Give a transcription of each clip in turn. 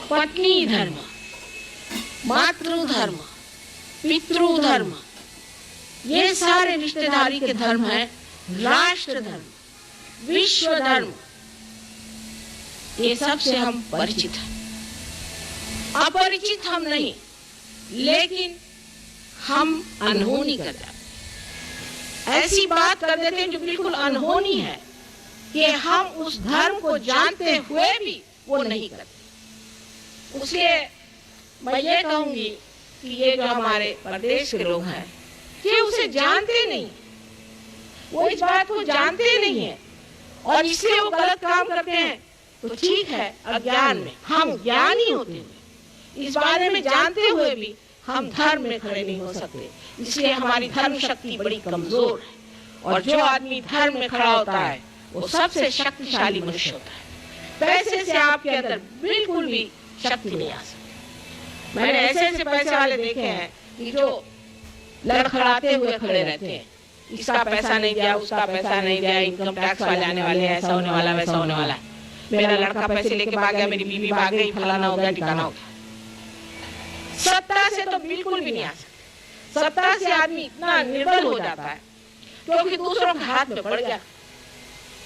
पत्नी धर्म, मातृधर्म, पितृधर्म, ये सारे रिश्तेदारी के धर्म हैं। राष्ट्र धर्म, विश्व धर्म, ये सब से हम परिचित हैं। अपरिचित हम नहीं, लेकिन हम अनहोनी कर जाते, ऐसी बात कर देते हैं जो बिल्कुल अनहोनी है, कि हम उस धर्म को जानते हुए भी वो नहीं करते। उसलिए मैं ये कहूंगी कि ये जो हमारे प्रदेश के लोग हैं, ये उसे जानते नहीं, वो इस बात को जानते नहीं है और इसलिए वो गलत काम करते हैं। तो ठीक है, अज्ञान में, हम ज्ञानी होते हुए, इस बारे में जानते हुए भी हम धर्म में खड़े नहीं हो सकते। इसलिए हमारी धर्म शक्ति बड़ी कमजोर है और जो आदमी धर्म में खड़ा होता है वो सबसे शक्तिशाली मनुष्य होता है। पैसे से आपके अंदर बिल्कुल भी शक्ति नहीं आ सकती। मैंने ऐसे ऐसे पैसे वाले देखे हैं कि जो लड़खड़ाते हुए खड़े रहते हैं, इसका पैसा नहीं दिया, उसका पैसा नहीं दिया, इनकम टैक्स वाले आने वाले हैं, ऐसा होने वाला, वैसा होने वाला, मेरा लड़का पैसे लेके भाग गया, मेरी बीवी भाग गई, फलाना हो गया, ठिकाना हो गया। सत्ता से तो बिल्कुल भी नहीं आ सकता। सत्ता से आदमी इतना निर्बल हो जाता है क्योंकि दूसरों के हाथ में पड़ गया।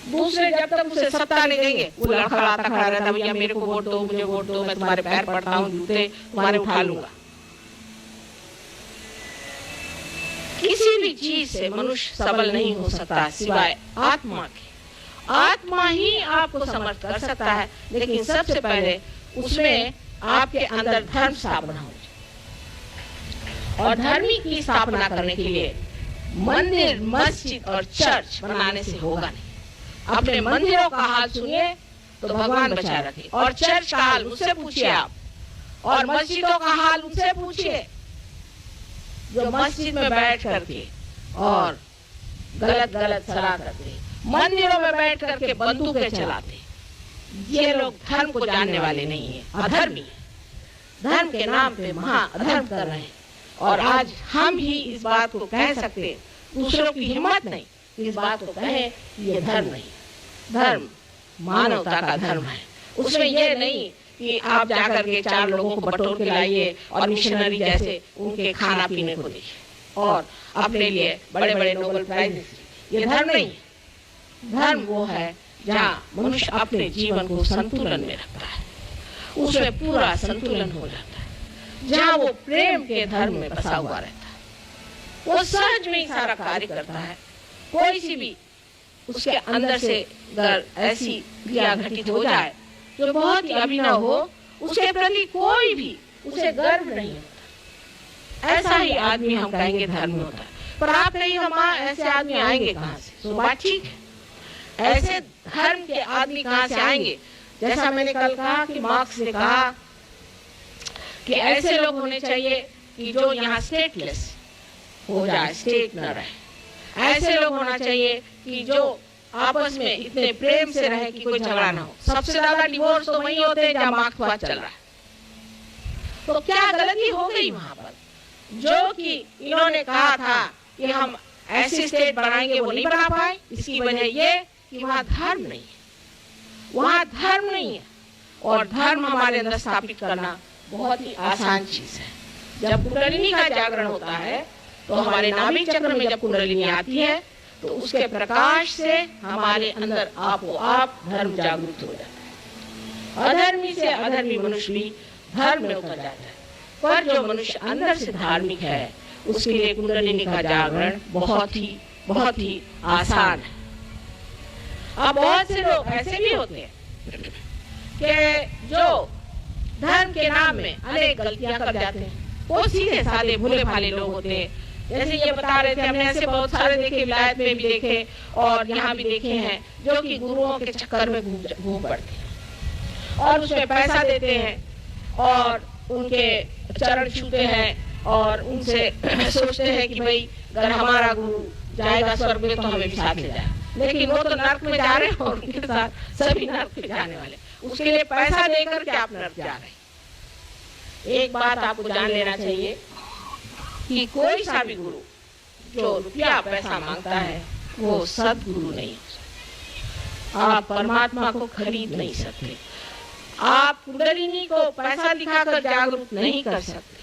दूसरे जब तक उसे सत्ता नहीं देंगे, वो लड़खड़ाता खड़ा रहता, भैया मेरे को वोट दो, मुझे वोट दो, मैं तुम्हारे पैर पड़ता हूँ, जूते तुम्हारे उठा लूंगा। किसी भी चीज से मनुष्य सबल नहीं हो सकता सिवाय आत्मा के। आत्मा ही आपको समर्थ कर सकता है, लेकिन सबसे पहले उसमें आपके अंदर धर्म स्थापना हो। और धर्मी की स्थापना करने के लिए मंदिर, मस्जिद और चर्च बनाने से होगा नहीं। अपने मंदिरों का हाल सुनिए तो भगवान बचाए रखे, और चर्च का हाल उससे पूछिए आप, और मस्जिदों का हाल उनसे पूछिए जो मस्जिद में बैठ करके और गलत गलत सलाह करते, मंदिरों में बैठ करके बंदूकें चलाते। ये लोग धर्म को जानने वाले नहीं है, अधर्मी है, धर्म के नाम पे महा अधर्म कर रहे हैं। और आज हम ही इस बात को कह सकते, दूसरों की हिम्मत नहीं इस बात को कहें कि ये धर्म नहीं, धर्म मानवता का धर्म है। उसमें ये नहीं कि आप जाकर के 4 लोगों को बटोर के लाइए और मिशनरी जैसे उनके खाना पीने को दीजिए और अपने लिए बड़े बड़े नोबेल प्राइज, ये धर्म नहीं है। धर्म वो है जहाँ मनुष्य अपने जीवन को संतुलन में रखता है, उसमें पूरा संतुलन हो जाता है, जहाँ वो प्रेम के धर्म में बसा हुआ रहता है, वो सहज में ही सारा कार्य करता है। कोई सी भी उसके अंदर से अगर ऐसी क्रिया घटित हो जाए जो बहुत ही अभिनव हो, उसके प्रति कोई भी उसे गर्व नहीं होता, ऐसा ही आदमी हम कहेंगे धर्म में होता है। पर आप कहिए हम ऐसे आदमी आएंगे कहाँ से? तो बात ठीक है, ऐसे धर्म के आदमी कहाँ से आएंगे? जैसा मैंने कल कहा कि मार्क्स ने कहा कि ऐसे लोग होने चाहिए कि जो यहाँ स्टेटलेस हो जाए, स्टेट न रहे। ऐसे लोग होना चाहिए कि जो आपस में इतने प्रेम से रहे कि कोई झगड़ा ना हो। सबसे ज्यादा डिवोर्स तो वही होते हैं जहाँ मार्क्सवाद चल रहा है। तो क्या गलती हो गई वहां पर? जो कि इन्होंने कहा था कि हम ऐसी स्टेट बनाएंगे, वो नहीं बना पाए। इसकी वजह ये कि वहां धर्म नहीं है, वहां धर्म नहीं है। और धर्म हमारे अंदर स्थापित करना बहुत ही आसान चीज है। जब कुंडलिनी का जागरण होता है तो हमारे नाभिक चक्र में जब कुंडलिनी आती है तो उसके प्रकाश से हमारे अंदर आपो आप धर्म जागृत हो जाता है। अधर्मी से अधर्मी मनुष्य भी धर्म में उतर जाता है। पर जो मनुष्य अंदर से धार्मिक है उसके लिए कुंडलिनी का जागरण बहुत ही आसान है। अब बहुत से लोग ऐसे भी होते हैं कि जो धर्म के नाम में अनेक गलतियां कर जाते हैं। वो सीधे साधे भोले भाले लोग होते हैं। जैसे ये बता रहे थे, हमने ऐसे बहुत सारे देखे, विलायत में भी देखे और यहाँ भी देखे हैं, जो कि गुरुओं के चक्कर में घूम पड़ते हैं और उसमें पैसा देते हैं और उनके चरण छूते हैं और उनसे सोचते हैं कि भाई अगर हमारा गुरु जाएगा स्वर्ग में तो हमें भी साथ ले जाए। लेकिन वो तो नर्क में जा रहे हैं और उनके साथ सभी नर्क में जाने वाले। उसके लिए पैसा देकर के आप नर्क जा रहे हैं। एक बात आपको जान लेना चाहिए कि कोई सा भी गुरु जो रुपया पैसा मांगता है वो सदगुरु नहीं हो सकता। आप परमात्मा को खरीद नहीं सकते। आप कुंडलिनी को पैसा दिखाकर जागरूक नहीं कर सकते।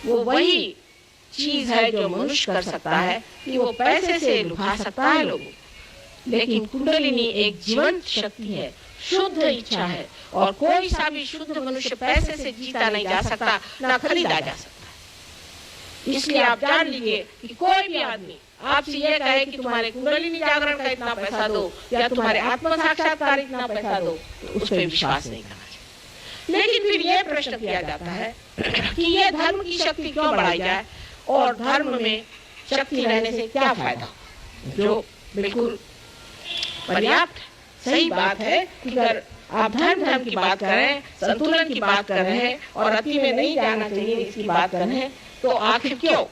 वो वही चीज है जो मनुष्य कर सकता है कि वो पैसे से लुभा सकता है लोगों को। लेकिन कुंडलिनी एक जीवंत शक्ति है, शुद्ध इच्छा है, और कोई सा भी शुद्ध मनुष्य पैसे से जीता नहीं जा सकता, ना खरीदा जा सकता। इसलिए आप जान लीजिए कि कोई भी आदमी आपसे ये कहे कि तुम्हारे कुंडलिनी जागरण का इतना पैसा दो या तुम्हारे आत्म साक्षात्कार इतना पैसा दो, तो उस पर विश्वास नहीं करना चाहिए। लेकिन फिर ये प्रश्न किया जाता है कि ये धर्म की शक्ति क्यों बढ़ाई जाए और धर्म में शक्ति रहने से क्या फायदा, जो बिल्कुल पर्याप्त सही बात है कि अगर आप धर्म की बात कर रहे हैं, संतुलन की बात कर रहे हैं और अति में नहीं जाना चाहिए इसकी बात कर रहे हैं, तो आखिर क्यों?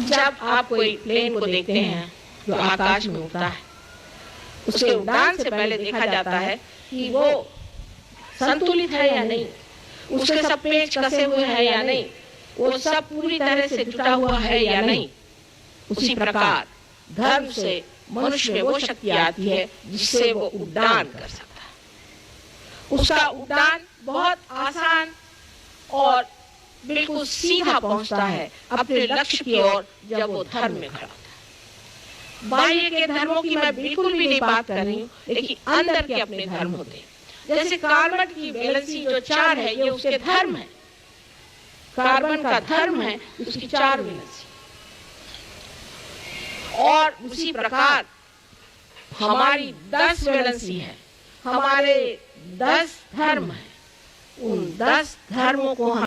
जब आप कोई प्लेन को देखते हैं जो आकाश में उड़ता है, उसके उड़ान से पहले देखा जाता है कि वो संतुलित है या नहीं, उसके सब पेच कसे हुए हैं या नहीं, वो सब पूरी तरह से जुटा हुआ है या नहीं। उसी प्रकार धर्म से मनुष्य में वो शक्ति आती है जिससे वो उड़ान कर सकता है। उसका उड़ान बहुत आसान और बिल्कुल सीधा पहुंचता है अपने लक्ष्य की ओर जब वो धर्म में खड़ा होता है। बाह्य के धर्मों की मैं बिल्कुल भी नहीं बात कर रही हूँ, लेकिन अंदर के अपने धर्म होते हैं। जैसे कार्बन की वैलेंसी जो 4 है, ये उसके धर्म है। कार्बन का धर्म है उसकी 4 वैलेंसी। और उसी प्रकार हमारी 10 वैलेंसी है, हमारे 10 धर्म है। उन 10 धर्मों को हम